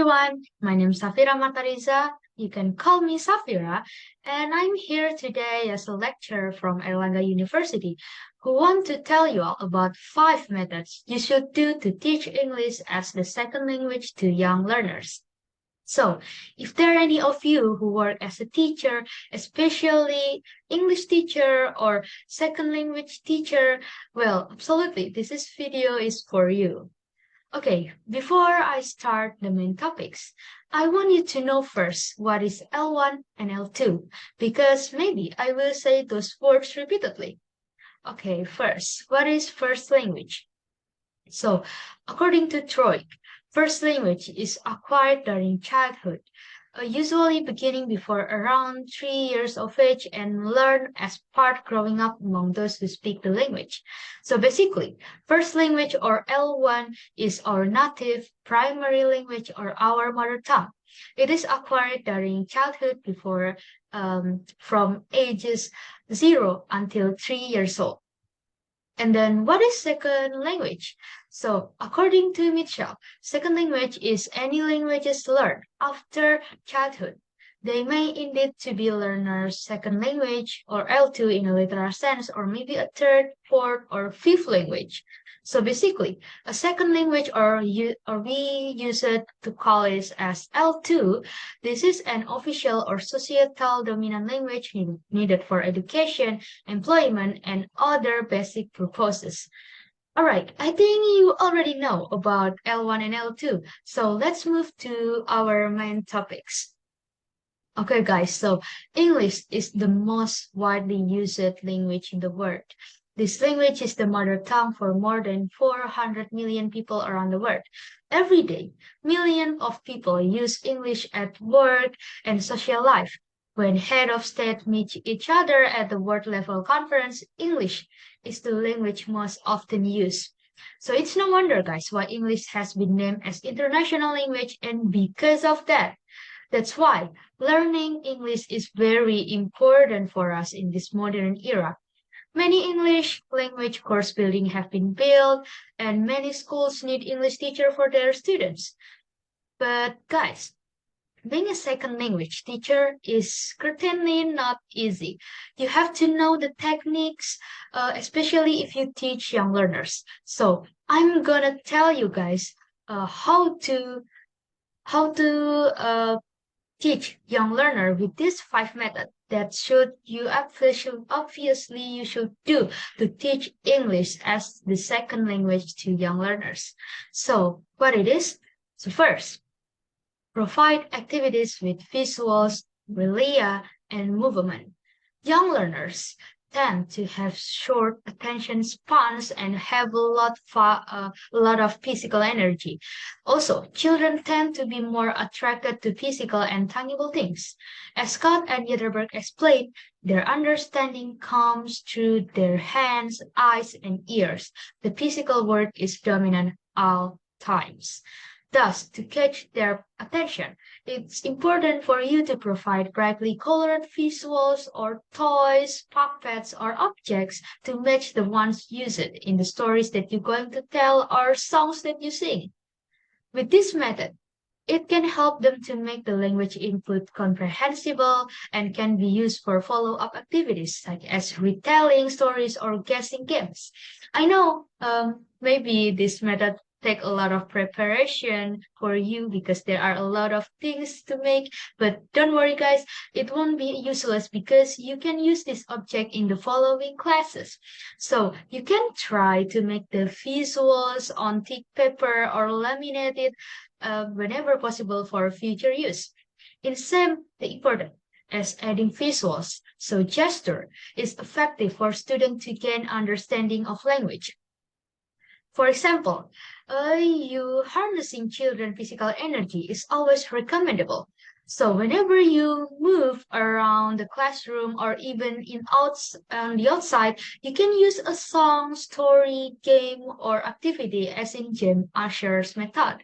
everyone, my name is Safira Matariza. You can call me Safira, and I'm here today as a lecturer from Erlangga University who want to tell you all about 5 methods you should do to teach English as the second language to young learners. So, if there are any of you who work as a teacher, especially English teacher or second language teacher, well, absolutely, video is for you. Okay, before I start the main topics, I want you to know first what is L1 and L2, because maybe I will say those words repeatedly. Okay, first, what is first language? So, according to Troik, first language is acquired during childhood, usually beginning before around 3 years of age and learn as part growing up among those who speak the language. So basically, first language or L1 is our native primary language or our mother tongue. It is acquired during childhood before from ages 0 until 3 years old. And then what is second language? So according to Mitchell, second language is any languages learned after childhood. They may indeed to be learner's second language or L2 in a literal sense, or maybe a third, fourth, or fifth language. So basically, a second language or we use it to call it as L2. This is an official or societal dominant language needed for education, employment, and other basic purposes. All right, I think you already know about L1 and L2. So let's move to our main topics. Okay, guys, so English is the most widely used language in the world. This language is the mother tongue for more than 400 million people around the world. Every day, millions of people use English at work and social life. When head of state meet each other at the world level conference, English is the language most often used. So it's no wonder, guys, why English has been named as international language, and because of that, that's why learning English is very important for us in this modern era. Many English language course building have been built and many schools need English teacher for their students. But guys, being a second language teacher is certainly not easy. You have to know the techniques, especially if you teach young learners. So I'm gonna tell you guys how to teach young learner with this 5 method that obviously you should do to teach English as the second language to young learners. So what it is? So first, provide activities with visuals, relia, and movement. Young learners tend to have short attention spans and have a lot of physical energy. Also, children tend to be more attracted to physical and tangible things. As Scott and Yetterberg explained, their understanding comes through their hands, eyes, and ears. The physical world is dominant all times. Thus, to catch their attention, it's important for you to provide brightly colored visuals or toys, puppets, or objects to match the ones used in the stories that you're going to tell or songs that you sing. With this method, it can help them to make the language input comprehensible and can be used for follow-up activities such as retelling stories or guessing games. I know maybe this method take a lot of preparation for you because there are a lot of things to make, but don't worry guys, it won't be useless because you can use this object in the following classes. So you can try to make the visuals on thick paper or laminate it whenever possible for future use. In same, the important as adding visuals, so gesture is effective for students to gain understanding of language. For example, you harnessing children physical energy is always recommendable. So whenever you move around the classroom or even on the outside, you can use a song, story, game, or activity as in Jim Asher's method.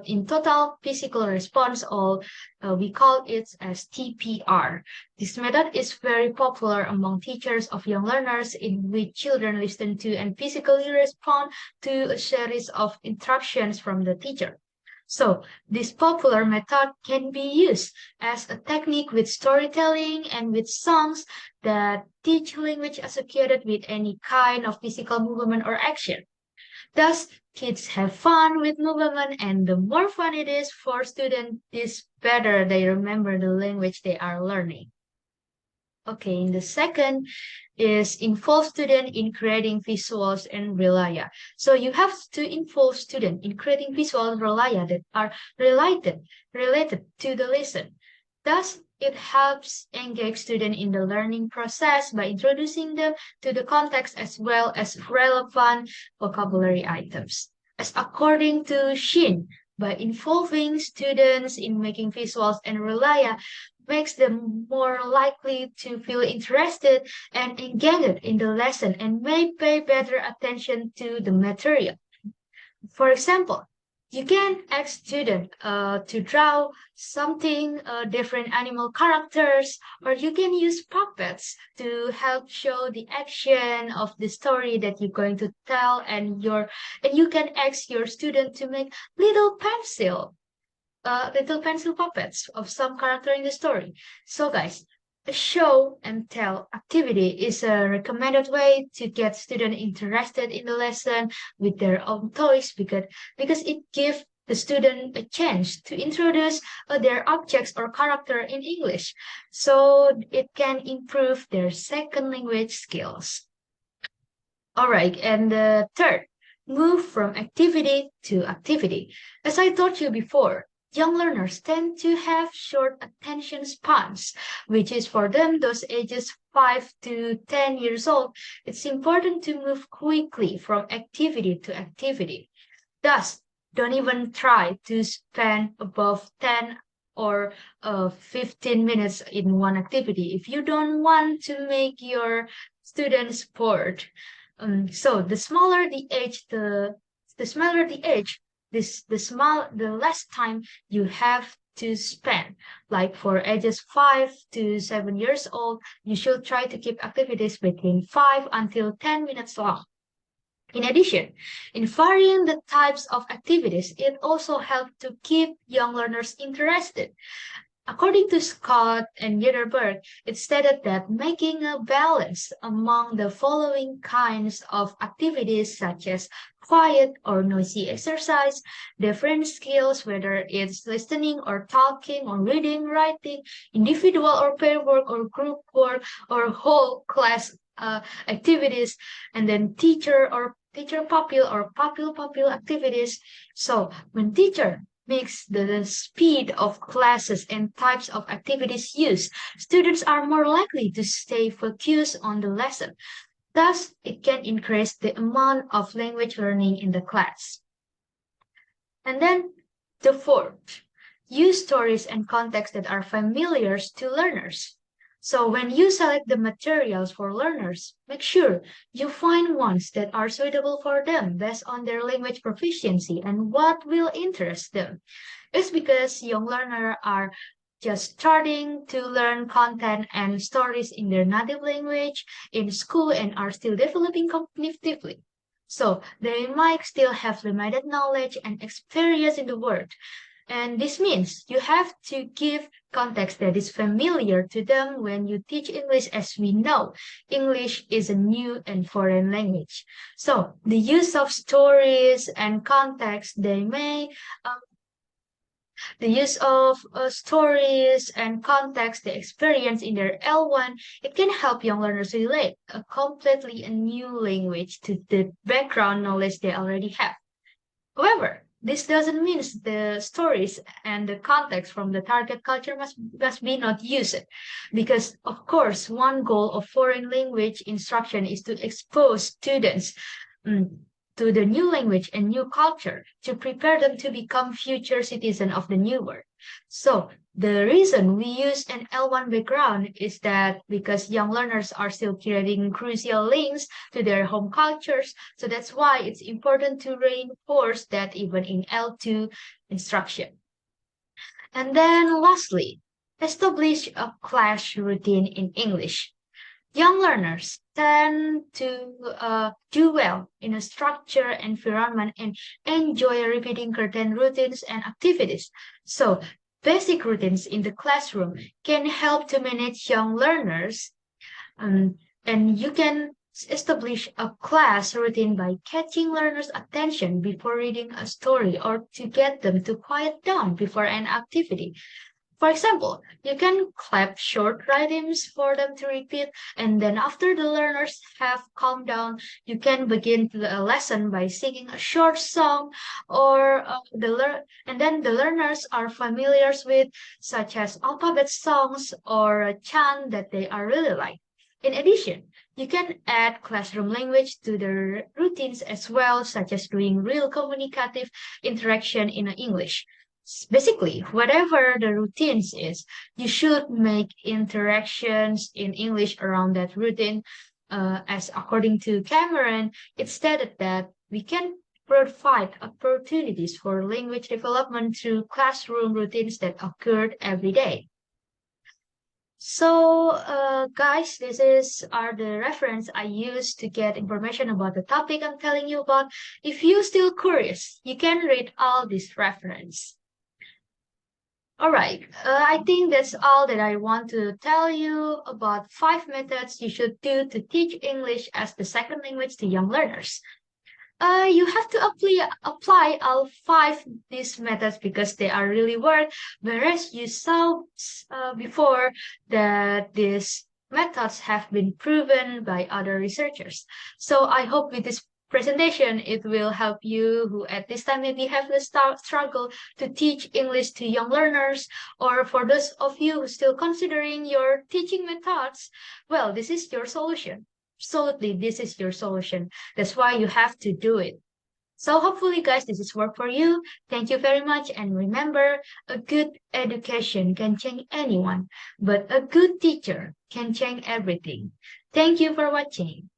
In total physical response, or we call it as TPR. This method is very popular among teachers of young learners in which children listen to and physically respond to a series of instructions from the teacher. So this popular method can be used as a technique with storytelling and with songs that teach language associated with any kind of physical movement or action. Thus, kids have fun with movement, and the more fun it is for students, the better they remember the language they are learning. Okay, and the second is involve student in creating visuals and relaya. So you have to involve student in creating visual and relaya that are related to the lesson. Thus, it helps engage student in the learning process by introducing them to the context as well as relevant vocabulary items. As according to Shin, by involving students in making visuals and relaya, makes them more likely to feel interested and engaged in the lesson and may pay better attention to the material. For example, you can ask students to draw something, different animal characters, or you can use puppets to help show the action of the story that you're going to tell, and you can ask your student to make little pencil puppets of some character in the story. So, guys, a show and tell activity is a recommended way to get students interested in the lesson with their own toys because it gives the student a chance to introduce their objects or character in English, so it can improve their second language skills. All right, and the third, move from activity to activity. As I told you before, young learners tend to have short attention spans, which is for them those ages 5 to 10 years old. It's important to move quickly from activity to activity. Thus, don't even try to spend above 10 or 15 minutes in one activity if you don't want to make your students bored. So the smaller the age, the less time you have to spend. Like for ages 5 to 7 years old, you should try to keep activities between 5 until 10 minutes long. In addition, in varying the types of activities, it also helps to keep young learners interested. According to Scott and Ytterberg, it stated that making a balance among the following kinds of activities, such as quiet or noisy exercise, different skills, whether it's listening or talking or reading, writing, individual or pair work or group work or whole class activities, and then teacher pupil or pupil pupil activities. So when teacher makes the speed of classes and types of activities used, students are more likely to stay focused on the lesson. Thus, it can increase the amount of language learning in the class. And then the fourth, use stories and context that are familiar to learners. So when you select the materials for learners, make sure you find ones that are suitable for them based on their language proficiency and what will interest them. It's because young learners are just starting to learn content and stories in their native language in school and are still developing cognitively. So they might still have limited knowledge and experience in the world. And this means you have to give context that is familiar to them when you teach English. As we know, English is a new and foreign language. So the use of stories and context, the use of stories and context, the experience in their L1, it can help young learners relate a completely a new language to the background knowledge they already have. However, this doesn't mean the stories and the context from the target culture must be not used. Because, of course, one goal of foreign language instruction is to expose students mm, to the new language and new culture to prepare them to become future citizens of the new world. So, the reason we use an L1 background is that because young learners are still creating crucial links to their home cultures. So that's why it's important to reinforce that even in L2 instruction. And then lastly, establish a class routine in English. Young learners tend to do well in a structured environment and enjoy repeating certain routines and activities. So, basic routines in the classroom can help to manage young learners, um, and you can establish a class routine by catching learners' attention before reading a story or to get them to quiet down before an activity. For example, you can clap short rhythms for them to repeat, and then after the learners have calmed down, you can begin the lesson by singing a short song, or and then the learners are familiar with, such as alphabet songs or a chant that they are really like. In addition, you can add classroom language to their routines as well, such as doing real communicative interaction in English. Basically, whatever the routines is, you should make interactions in English around that routine. As according to Cameron, it stated that we can provide opportunities for language development through classroom routines that occurred every day. So, guys, this is are the reference I use to get information about the topic I'm telling you about. If you still curious, you can read all this reference. All right. I think that's all that I want to tell you about 5 methods you should do to teach English as the second language to young learners. You have to apply all five these methods because they are really work. Whereas you saw before that these methods have been proven by other researchers. So I hope with this presentation it will help you who at this time maybe have the struggle to teach English to young learners, or for those of you who still considering your teaching methods. Well, this is your solution. Absolutely, this is your solution. That's why you have to do it. So hopefully, guys, this is work for you. Thank you very much. And remember, a good education can change anyone, but a good teacher can change everything. Thank you for watching.